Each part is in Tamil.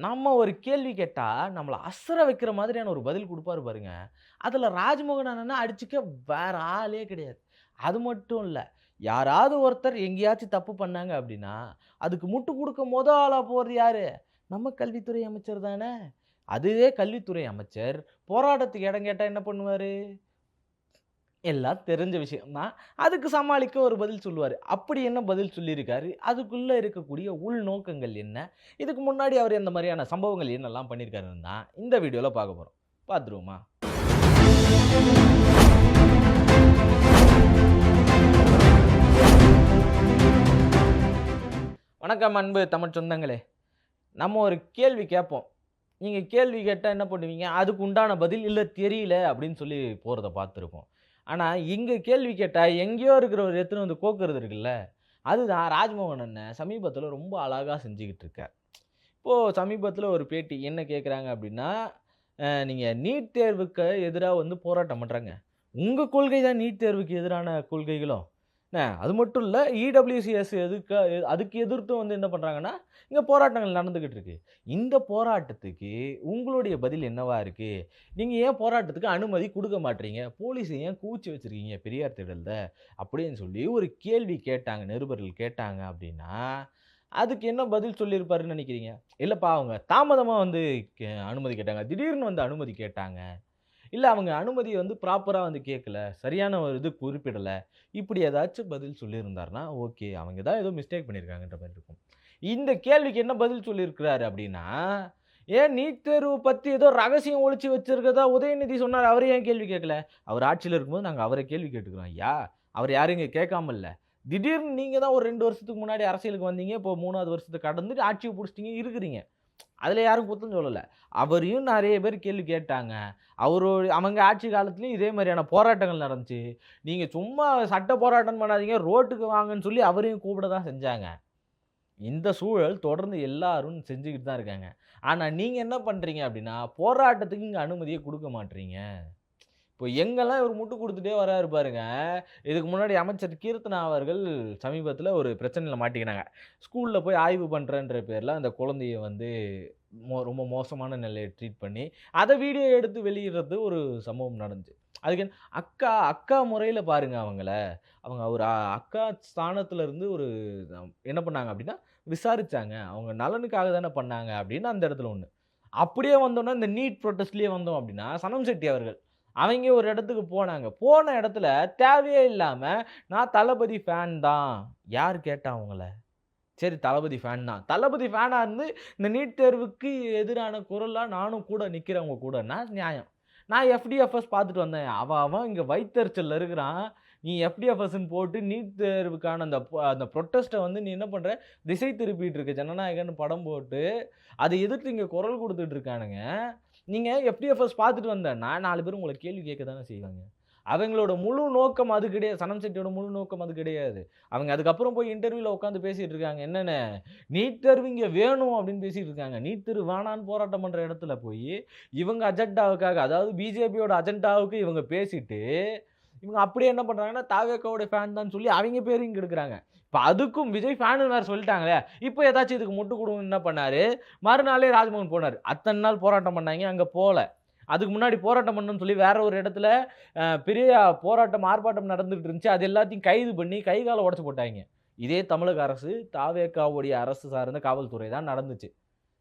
நம்ம ஒரு கேள்வி கேட்டா, நம்மள அசர வைக்கிற மாதிரியான ஒரு பதில் குடுப்பாரு பாருங்க. அதுல ராஜ்மோகன் அண்ணன அடிச்சுக்க வேற ஆளே கிடையாது. அது மட்டும் இல்ல. யாராவது ஒருத்தர் எங்கேயாச்சும் தப்பு பண்ணாங்க அப்டின்னா, அதுக்கு முட்டு குடுக்க ஆளா போறது யாரு? நம்ம கல்வித்துறை அமைச்சர் தானே! அதுவே கல்வித்துறை அமைச்சர் போராட்டத்துக்கு இடம் கேட்டா என்ன பண்ணுவாரு? எல்லாம் தெரிஞ்ச விஷயம் தான். அதுக்கு சமாளிக்க ஒரு பதில் சொல்லுவாரு. அப்படி என்ன பதில் சொல்லியிருக்காரு? அதுக்குள்ள இருக்கக்கூடிய உள்நோக்கங்கள் என்ன? இதுக்கு முன்னாடி அவரு எந்த மாரியான சம்பவங்கள் என்னெல்லாம் பண்ணியிருக்காருன்னு தான் இந்த வீடியோல பார்க்க போறோம். பார்த்துருவோமா? வணக்கம் அன்பு தமிழ் சொந்தங்களே! நம்ம ஒரு கேள்வி கேட்போம். நீங்க கேள்வி கேட்டா என்ன பண்ணுவீங்க? அதுக்கு உண்டான பதில் இல்ல தெரியல அப்படின்னு சொல்லி போறத பார்த்துருப்போம். ஆனா இங்க கேள்வி கேட்டா எங்கேயோ இருக்கிறவரு எடுத்துன்னு வந்து கோக்குறது இருக்குல்ல, அதுதான் ராஜ்மோகன் அண்ணன் சமீபத்தில ரொம்ப அழகா செஞ்சுகிட்டு இருக்கார். இப்போ சமீபத்தில ஒரு பேட்டி என்ன கேட்குறாங்க அப்படின்னா, நீங்க நீட் தேர்வுக்கு எதிரா வந்து போராட்டம் பண்றாங்க. உங்க கொள்கை தான் நீட் தேர்வுக்கு எதிரான கொள்கைகளோ? அது மட்டும் இல்ல இடபிள்யூசிஎஸ் அதுக்கு எதிர்த்தும் வந்து என்ன பண்றாங்கன்னா, இங்க போராட்டங்கள் நடந்துகிட்டு இருக்கு. இந்த போராட்டத்துக்கு உங்களுடைய பதில் என்னவா இருக்கு? நீங்க ஏன் போராட்டத்துக்கு அனுமதி குடுக்க மாட்றீங்க? போலீஸ ஏன் குவிச்சு வச்சிருக்கீங்க பெரியார் திடல்ல? அப்படின்னு சொல்லி ஒரு கேள்வி கேட்டாங்க, நிருபர்கள் கேட்டாங்க அப்படின்னா, அதுக்கு என்ன பதில் சொல்லியிருப்பாருன்னு நெனைக்கிறீங்க? இல்லப்பா அவங்க தாமதமா வந்து அனுமதி கேட்டாங்க. திடீர்னு வந்து அனுமதி கேட்டாங்க. இல்ல அவங்க அனுமதிய வந்து ப்ராப்பரா வந்து கேட்கல. சரியான ஒரு இது குறிப்பிடல. இப்படி ஏதாச்சும் பதில் சொல்லியிருந்தார்ன்னா, ஓகே. அவங்க தான் ஏதோ மிஸ்டேக் பண்ணியிருக்காங்கன்ற மாரி இருக்கும். இந்த கேள்விக்கு என்ன பதில் சொல்லியிருக்கிறாரு அப்படின்னா, ஏன் நீட் தேர்வு பத்தி ஏதோ ரகசியம் ஒளிச்சு வச்சிருக்கிறதா உதயநிதி சொன்னாரு. அவர ஏன் கேள்வி கேட்கல? அவர் ஆட்சியில இருக்கும்போது நாங்க அவர கேள்வி கேட்டுக்கிறோம் ஐயா. அவர் யாரும் இங்க கேட்காம இல்ல. திடீர்னு நீங்க தான் ஒரு 2 வருஷத்துக்கு முன்னாடி அரசியலுக்கு வந்தீங்க. இப்போ 3வது வருஷத்த கடந்து ஆட்சிய புடிச்சுட்டீங்க இருக்கிறீங்க. அதுல யாரும் குத்தம் சொல்லல. அவரையும் நெறைய பேர் கேள்வி கேட்டாங்க. அவங்க ஆட்சி காலத்திலயும் இதே மாரியான போராட்டங்கள் நடந்துச்சு. நீங்க சும்மா சட்ட போராட்டம் பண்ணாதீங்க, ரோட்டுக்கு வாங்கன்னு சொல்லி அவரையும் கூப்பிட தான் செஞ்சாங்க. இந்த சூழல் தொடர்ந்து எல்லாரும் செஞ்சுக்கிட்டு தான் இருக்காங்க. ஆனா நீங்க என்ன பண்றீங்க அப்டின்னா, போராட்டத்துக்கு இங்க அனுமதியே குடுக்க மாட்றீங்க. இப்போ எங்கெல்லாம் இவரு முட்டு குடுத்துட்டே வராரு பாருங்க. இதுக்கு முன்னாடி அமைச்சர் கீர்த்தனா அவர்கள் சமீபத்தில ஒரு பிரச்சனையில மாட்டிக்கினாங்க. ஸ்கூல்ல போய் ஆய்வு பண்றேன்ற பேர்ல அந்த குழந்தைய வந்து ரொம்ப மோசமான நிலையில ட்ரீட் பண்ணி, அத வீடியோ எடுத்து வெளியிடுறது ஒரு சம்பவம் நடந்துச்சு. அதுக்கு அக்கா அக்கா முறையில பாருங்க அவங்கள. அவங்க ஒரு அக்கா ஸ்தானத்துல இருந்து ஒரு என்ன பண்ணாங்க அப்டின்னா, விசாரிச்சாங்க. அவங்க நலனுக்காக தானே பண்ணாங்க அப்டின்னு அந்த இடத்துல ஒண்ணு. அப்படியே வந்தோம்னா, இந்த நீட் புரொட்டஸ்ட்லயே வந்தோம் அப்டின்னா, சனம் செட்டி அவர்கள். அவைங்க ஒரு இடத்துக்கு போனாங்க. போன இடத்துல தேவையே இல்லாம, நான் தளபதி ஃபேன் தான். யார் கேட்டா உங்கள? சரி தளபதி ஃபேன் தான். தளபதி ஃபேனா இருந்து இந்த நீட் தேர்வுக்கு எதிரான குரலா நானும் கூட நிக்கிறேன் உங்க கூடன்னா நியாயம். நான் எஃப்டிஎஃப்எஸ் பார்த்துட்டு வந்தேன். அவன் அவன் இங்க வயித்தெரிச்சல்ல இருக்கிறான். நீ எஃப்டிஎஃப்எஸ்ன்னு போட்டு நீட் தேர்வுக்கான அந்த புரொட்டஸ்ட்ட வந்து நீ என்ன பண்ற? திசை திருப்பிட்டு இருக்க. ஜனநாயகன்னு படம் போட்டு, அத எதிர்த்து இங்க குரல் குடுத்துட்டு இருக்கானுங்க. நீங்க எஃப்டிஎஃப்எஸ் பார்த்துட்டு வந்தேன்னா, 4 பேர் உங்கள கேள்வி கேட்க தானே செய்வாங்க. அவங்களோட முழு நோக்கம் அது கிடையாது. சனம் செட்டியோட முழு நோக்கம் அது கிடையாது. அவங்க அதுக்கப்புறம் போய் இன்டர்வியூல உட்கார்ந்து பேசிட்டு இருக்காங்க. என்னன்னு, "நீட் தேர்வு இங்க வேணும்" அப்படின்னு பேசிட்டு இருக்காங்க. நீட் தேர்வு வேணான்னு போராட்டம் பண்ற இடத்துல போயி, இவங்க அஜெண்டாவுக்காக அதாவது பிஜேபியோட அஜெண்டாவுக்கு இவங்க பேசிட்டு, இவங்க அப்படியே என்ன பண்றாங்கன்னா, தாவேகாவோட ஃபேன் தான் சொல்லி அவைங்க பேரையும் கெடுக்குறாங்க. இப்ப அதுக்கும் விஜய் ஃபேனுன்னு வேற சொல்லிட்டாங்களே, இப்ப ஏதாச்சும் இதுக்கு முட்டு குடுக்கணும்னு என்ன பண்ணாரு, மறுநாளே ராஜ்மோகன் போனாரு. அத்தன நாள் போராட்டம் பண்ணாய்ங்க, அங்க போல. அதுக்கு முன்னாடி போராட்டம் பண்ணணும்னு சொல்லி வேற ஒரு இடத்துல பெரிய போராட்டம், ஆர்ப்பாட்டம் நடந்துட்டு இருந்துச்சு. அது எல்லாத்தையும் கைது பண்ணி கை, கால உடைச்சு போட்டாய்ங்க. இதே தமிழக அரசு, தாவேகாவுடைய அரசு சார்ந்த காவல்துறை தான் நடந்துச்சு.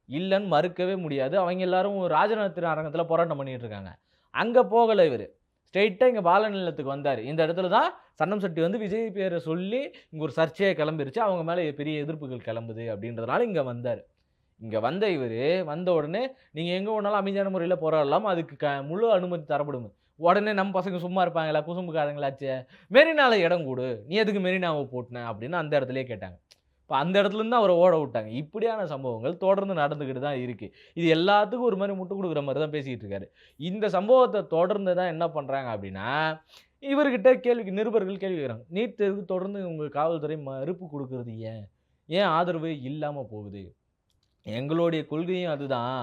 இல்லன்னு மறுக்கவே முடியாது. அவங்க எல்லாரும் ராஜரத்ன அரங்கத்துல போராட்டம் பண்ணிட்டு இருக்காங்க. அங்க போகல இவரு. ஸ்ட்ரெயிட்டா இங்க பாலநிலையத்துக்கு வந்தாரு. இந்த இடத்துல தான் சன்னம் செட்டி வந்து விஜய் பேர சொல்லி இங்க ஒரு சர்ச்சையே கிளம்பிருச்சு. அவங்க மேல பெரிய எதிர்ப்புகள் கிளம்புது அப்படின்றதுனால இங்க வந்தாரு. இங்க வந்த இவரு, வந்த உடனே நீங்க எங்க வேணாலும் அமைதியான முறையில போராடலாம். அதுக்கு முழு அனுமதி தரப்படும். உடனே நம்ம பசங்க சும்மா இருப்பாங்களா? குசும்புக்காரங்களாச்சே. மெரினால இடம் குடு. நீ எதுக்கு மெரினாவ பூட்டுன? அப்படின்னு அந்த இடத்திலேயே கேட்டாங்க. இப்ப அந்த இடத்துலருந்து தான் அவர ஓட வுட்டாங்க. இப்படியான சம்பவங்கள் தொடர்ந்து நடந்துகிட்டு தான் இருக்கு. இது எல்லாத்துக்கும் ஒரு மாரி முட்டு குடுக்குற மாரி தான் பேசிட்டு இருக்காரு. இந்த சம்பவத்த தொடர்ந்து தான் என்ன பண்றாங்க அப்படின்னா, இவர்கிட்ட நிருபர்கள் கேள்வி கேட்குறாங்க. நீட் தேர்வுக்கு தொடர்ந்து உங்க காவல்துறை மறுப்பு குடுக்குறது ஏன்? ஏன் ஆதரவு இல்லாம போகுது? எங்களுடைய கொள்கையும் அதுதான்.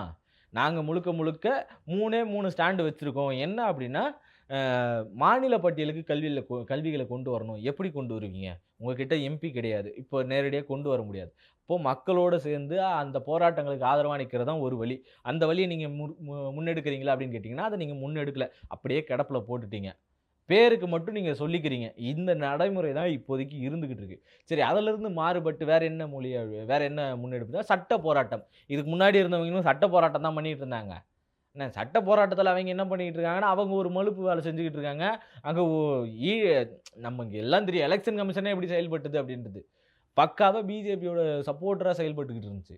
நாங்க முழுக்க முழுக்க 3ஏ 3 ஸ்டாண்ட் வச்சிருக்கோம். என்ன அப்டின்னா, மாநில பட்டியலுக்கு கல்விகள கொண்டு வரணும். எப்படி கொண்டு வருவீங்க? உங்ககிட்ட எம்பி கிடையாது. இப்போ நேரடியா கொண்டு வர முடியாது. அப்போ மக்களோட சேர்ந்து அந்த போராட்டங்களுக்கு ஆதரவா நிக்கிறது தான் ஒரு வழி. அந்த வழிய நீங்க முன்னெடுக்கிறீங்களா அப்படின்னு கேட்டீங்கன்னா, அத நீங்க முன்னெடுக்கல. அப்படியே கிடப்புல போட்டுட்டீங்க. பேருக்கு மட்டும் நீங்க சொல்லிக்கிறீங்க. இந்த நடைமுறை தான் இப்போதைக்கு இருந்துகிட்டு இருக்கு. சரி, அதிலிருந்து மாறுபட்டு வேற என்ன முன்னெடுப்புனா, சட்ட போராட்டம். இதுக்கு முன்னாடி இருந்தவங்களும் சட்ட போராட்டம் தான் பண்ணிட்டு இருந்தாங்க. என்ன சட்ட போராட்டத்தில அவைங்க என்ன பண்ணிட்டு இருக்காங்கன்னா, அவங்க ஒரு மலுப்பு வேலை செஞ்சுகிட்டு இருக்காங்க. அங்க ஒ ஈ நமக்கு எல்லாம் தெரியும். எலக்ஷன் கமிஷனே எப்படி செயல்பட்டது அப்படின்றது. பக்காவா பிஜேபியோட சப்போர்ட்டரா செயல்பட்டுக்கிட்டு இருந்துச்சு.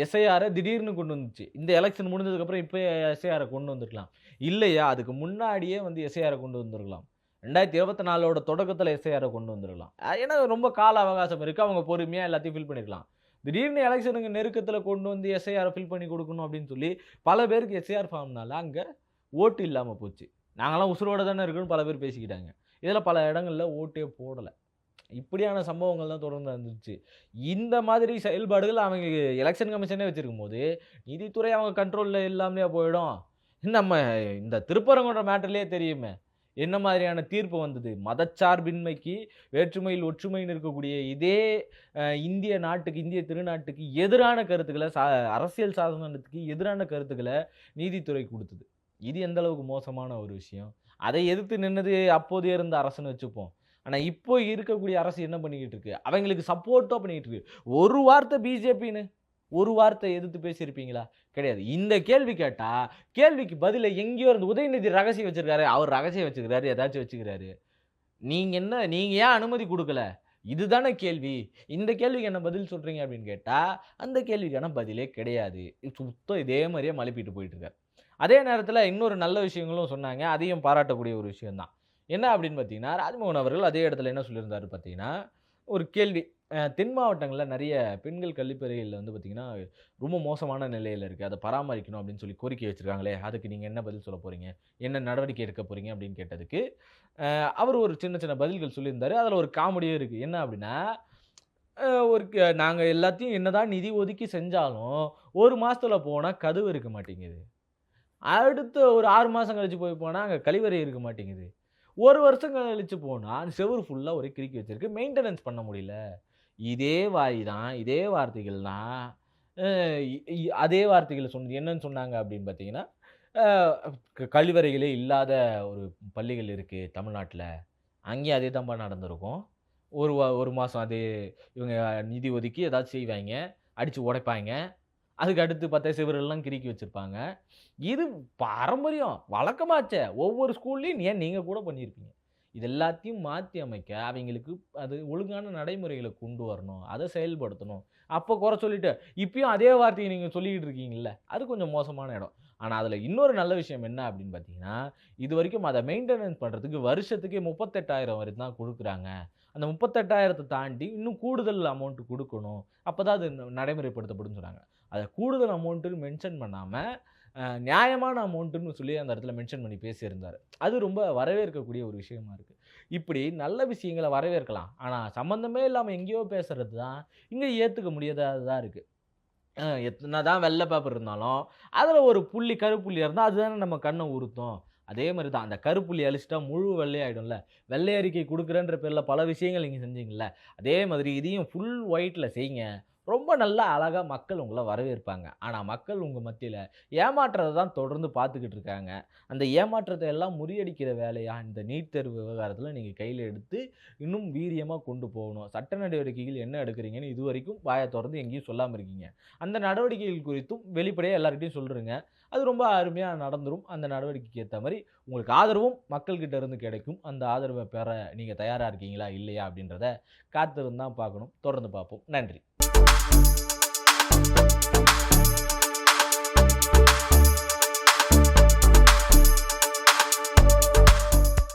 எஸ்ஐஆர திடீர்னு கொண்டு வந்துச்சு. இந்த எலக்ஷன் முடிஞ்சதுக்கப்புறம் இப்ப எஸ்ஐஆர கொண்டு வந்திருக்கலாம். இல்லையா, அதுக்கு முன்னாடியே வந்து எஸ்ஐஆர கொண்டு வந்திருக்கலாம். 2024ஓட தொடக்கத்தில எஸ்ஐஆர கொண்டு வந்திருக்கலாம். ஏன்னா ரொம்ப கால அவகாசம் இருக்கு. அவங்க பொறுமையா எல்லாத்தையும் ஃபில் பண்ணியிருக்கலாம். திடீர்னு எலக்ஷனுக்கு நெருக்கத்தில கொண்டு வந்து எஸ்ஐஆர ஃபில் பண்ணி குடுக்கணும் அப்படின்னு சொல்லி, பல பேருக்கு எஸ்ஐஆர் ஃபார்ம்னால அங்க ஓட்டு இல்லாம போச்சு. நாங்கலாம் உசுரோட தானே இருக்கோம்னு பல பேர் பேசிக்கிட்டாங்க. இதில பல இடங்கள்ல ஓட்டே போடல. இப்படியான சம்பவங்கள் தான் தொடர்ந்து வந்துச்சு. இந்த மாதிரி செயல்பாடுகள் அவங்க எலக்ஷன் கமிஷனே வச்சிருக்கும்போது, நீதித்துறை அவங்க கண்ட்ரோல்ல இல்லாமலயா போயிடும்? நம்ம இந்த திருப்பரங்குன்ற மேட்டர்லயே தெரியுமே. என்ன மாதிரியான தீர்ப்பு வந்தது? மதச்சார்பின்மைக்கு வேற்றுமையில் ஒற்றுமைன்னு இருக்கக்கூடிய இதே இந்திய நாட்டுக்கு, இந்திய திருநாட்டுக்கு எதிரான கருத்துக்கள அரசியல் சாசனத்துக்கு எதிரான கருத்துக்கள நீதித்துறை குடுத்தது. இது எந்த அளவுக்கு மோசமான ஒரு விஷயம். அதை எதிர்த்து நின்னது அப்போதைய இருந்த அரசுன்னு வச்சுப்போம். ஆனா, இப்போ இருக்கக்கூடிய அரசு என்ன பண்ணிக்கிட்டு இருக்கு? அவங்களுக்கு சப்போர்ட்டா பண்ணிக்கிட்டு இருக்கு. ஒரு வார்த்தை பிஜேபின்னு, ஒரு வார்த்தை எதிர்த்து பேசியிருப்பீங்களா? கிடையாது. இந்த கேள்வி கேட்டா, கேள்விக்கு பதில எங்கேயோ இருந்து உதயநிதி ரகசியம் வச்சிருக்காரு. அவர் ரகசியம் வச்சுக்கிறாரு, ஏதாச்சும் வச்சுக்கிறாரு. நீங்க ஏன் அனுமதி குடுக்கல? இதுதானே கேள்வி. இந்த கேள்விக்கு என்ன பதில் சொல்றீங்க அப்படின்னு கேட்டா, அந்த கேள்விக்கான பதிலே கிடையாது. சுத்தம் இதே மாரியே மழுப்பிட்டு போயிட்டு இருக்காரு. அதே நேரத்தில இன்னொரு நல்ல விஷயங்களும் சொன்னாங்க. அதையும் பாராட்டக்கூடிய ஒரு விஷயம் தான். என்ன அப்படின்னு பார்த்தீங்கன்னா, ராஜ்மோகன் அவர்கள் அதே இடத்துல என்ன சொல்லியிருந்தாரு பார்த்தீங்கன்னா, ஒரு கேள்வி. தென் மாவட்டங்கள்ல நெறைய பெண்கள் கழிப்பறைகள்ல வந்து பார்த்தீங்கன்னா, ரொம்ப மோசமான நிலையில இருக்கு. அத பராமரிக்கணும் அப்படின்னு சொல்லி கோரிக்கை வச்சிருக்காங்களே, அதுக்கு நீங்க என்ன பதில் சொல்லப் போறீங்க? என்ன நடவடிக்கை எடுக்கப் போறீங்க? அப்படின்னு கேட்டதுக்கு, அவரு ஒரு சின்ன சின்ன பதில்கள் சொல்லியிருந்தாரு. அதுல ஒரு காமெடியும் இருக்கு. என்ன அப்படின்னா, ஒரு நாங்க எல்லாத்தையும் என்னதான் நிதி ஒதுக்கி செஞ்சாலும், 1 மாசத்துல போனா கதவு இருக்க மாட்டேங்குது. அடுத்து ஒரு 6 மாசம் கழிச்சு போனா, அங்க கழிவறை இருக்க மாட்டேங்குது. 1 வருஷம் கழிச்சு போனா, அந்த செவுரு ஃபுல்லா ஒரே கிறுக்கி வச்சிருக்கு. மெயின்டனன்ஸ் பண்ண முடியல. இதே வாய் தான், இதே வார்த்தைகள் தான். அ இ இ அதே வார்த்தைகள சொன்னது. என்னன்னு சொன்னாங்க அப்படின்னு பார்த்தீங்கன்னா, அ கழிவறைகளே இல்லாத ஒரு பள்ளிகள் இருக்கு தமிழ்நாட்ல. அங்கேயும் அதே தான்பா நடந்திருக்கும். 1 மாசம் இவங்க நிதி ஒதுக்கி ஏதாச்சும் செய்வாய்ங்க. அடிச்சு உடைப்பாய்ங்க. அதுக்கு அடுத்து பார்த்தா செவுரெல்லாம் கிறுக்கி வச்சிருப்பாங்க. இது பாரம்பரியம். வழக்கமாச்சே. ஒவ்வொரு ஸ்கூல்லயும் ஏன் நீங்க கூட பண்ணியிருப்பீங்க. இது எல்லாத்தையும் மாத்தி அமைக்க அவைங்களுக்கு அது ஒழுங்கான நடைமுறைகள கொண்டு வரணும். அத செயல்படுத்தணும். அப்ப குறை சொல்லிட்டு, இப்பயும் அதே வார்த்தைய நீங்க சொல்லிக்கிட்டு இருக்கீங்கல்ல, அது கொஞ்சம் மோசமான இடம். ஆனா, அதுல இன்னொரு நல்ல விஷயம் என்ன அப்படின்னு பார்த்தீங்கன்னா, இதுவரைக்கும் அத மெயின்டனன்ஸ் பண்றதுக்கு வருஷத்துக்கே 38,000 வரைக்கும் தான் குடுக்குறாங்க. அந்த 38,000த்த தாண்டி இன்னும் கூடுதல் அமௌண்ட் குடுக்கணும். அப்பதான் அது நடைமுறைப்படுத்தப்படும்னு சொன்னாங்க. அத கூடுதல் அமௌண்ட்டுன்னு மென்ஷன் பண்ணாம, நியாயமான அமௌண்ட்டுன்னு சொல்லி அந்த இடத்துல மென்ஷன் பண்ணி பேசியிருந்தாரு. அது ரொம்ப வரவேற்கக்கூடிய ஒரு விஷயமா இருக்கு. இப்படி நல்ல விஷயங்கள வரவேற்கலாம். ஆனா, சம்மந்தமே இல்லாம எங்கேயோ பேசுறது தான், இங்க ஏத்துக்க முடியாததா இருக்கு. என்னதான் வெள்ள பேப்பர் இருந்தாலும், அதுல ஒரு புள்ளி கருப்புள்ளியா இருந்தா, அதுதானே நம்ம கண்ண உறுத்தும். அதே மாரி தான். அந்த கருப்புள்ளி அழிச்சுட்டா முழு வெள்ளையாயிடும்ல. வெள்ளை அறிக்கை குடுக்குறேன்ற பேர்ல பல விஷயங்கள் நீங்க செஞ்சீங்கல்ல. அதே மாதிரி இதையும் ஃபுல் ஒயிட்ல செய்யுங்க. ரொம்ப நல்லா அழகா மக்கள் உங்கள வரவேற்பாங்க. ஆனா மக்கள் உங்க மத்தியில ஏமாற்றத்த தான் தொடர்ந்து பார்த்துக்கிட்டு இருக்காங்க. அந்த ஏமாற்றத்த எல்லாம் முறியடிக்கிற வேலையா இந்த நீட் தேர்வு விவகாரத்துல நீங்க கையில எடுத்து இன்னும் வீரியமா கொண்டு போகணும். சட்ட நடவடிக்கைகள் என்ன எடுக்கிறீங்கன்னு இதுவரைக்கும் வாய தொறந்து எங்கேயும் சொல்லாம இருக்கீங்க. அந்த நடவடிக்கைகள் குறித்தும் வெளிப்படையா எல்லார்கிட்டயும் சொல்லுங்க. அது ரொம்ப அருமையா நடந்துரும். அந்த நடவடிக்கைக்கு ஏத்த மாரி உங்களுக்கு ஆதரவும் மக்கள்கிட்ட இருந்து கிடைக்கும். அந்த ஆதரவ பெற நீங்க தயாரா இருக்கீங்களா? இல்லையா? அப்படின்றத காத்திருந்து தான் பார்க்கணும். தொடர்ந்து பார்ப்போம். நன்றி.